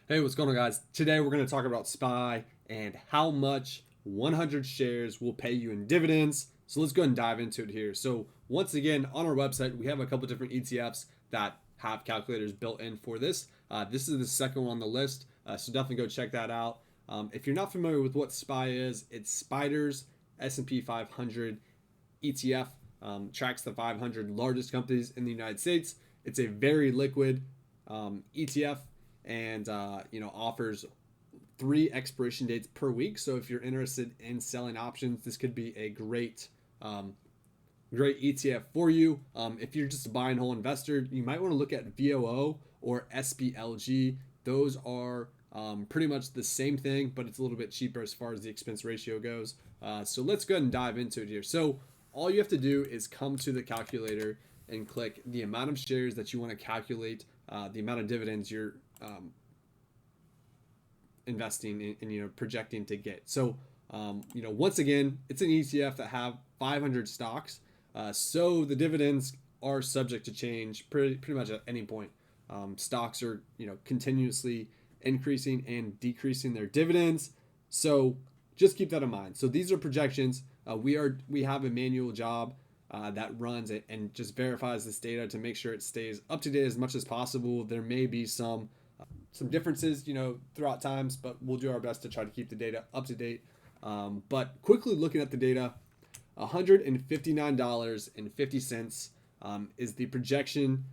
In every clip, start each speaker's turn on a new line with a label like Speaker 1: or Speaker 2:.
Speaker 1: Hey, what's going on, guys? Today we're going to talk about SPY and how much 100 shares will pay you in dividends. So let's go ahead and dive into it here. So once again, on our website, we have a couple different ETFs that have calculators built in for this. This is the second one on the list, so definitely go check that out. If you're not familiar with what SPY is, it's Spider's S&P 500 ETF. Tracks the 500 largest companies in the United States. It's a very liquid ETF, and offers 3 expiration dates per week. So if you're interested in selling options, this could be a great ETF for you. If you're just a buy and hold investor, you might want to look at VOO or SPLG. Those are pretty much the same thing, but it's a little bit cheaper as far as the expense ratio goes. So let's go ahead and dive into it here. So all you have to do is come to the calculator and click the amount of shares that you want to calculate, the amount of dividends you're investing in, and projecting to get. So once again, it's an ETF that have 500 stocks. So the dividends are subject to change pretty much at any point. Stocks are continuously increasing and decreasing their dividends. So just keep that in mind. So these are projections. We have a manual job that runs it and just verifies this data to make sure it stays up to date as much as possible. There may be some differences, throughout times, but we'll do our best to try to keep the data up to date. But quickly looking at the data, $159.50 is the projection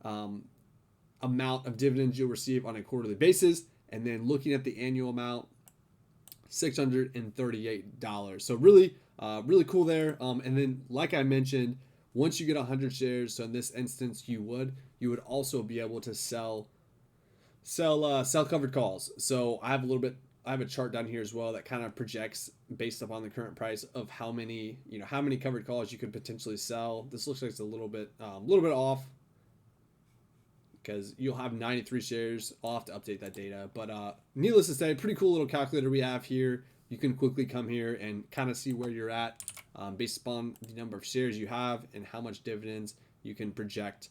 Speaker 1: amount of dividends you'll receive on a quarterly basis. And then looking at the annual amount, $638. So really, really cool there. And then, like I mentioned, once you get 100 shares, so in this instance, you would also be able to sell covered calls. So I have a chart down here as well that kind of projects based upon the current price of how many covered calls you could potentially sell. This looks like it's a little bit off because you'll have 93 shares. I'll have to update that data, but needless to say, pretty cool little calculator we have here. You can quickly come here and kind of see where you're at based upon the number of shares you have and how much dividends you can project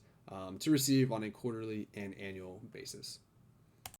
Speaker 1: to receive on a quarterly and annual basis.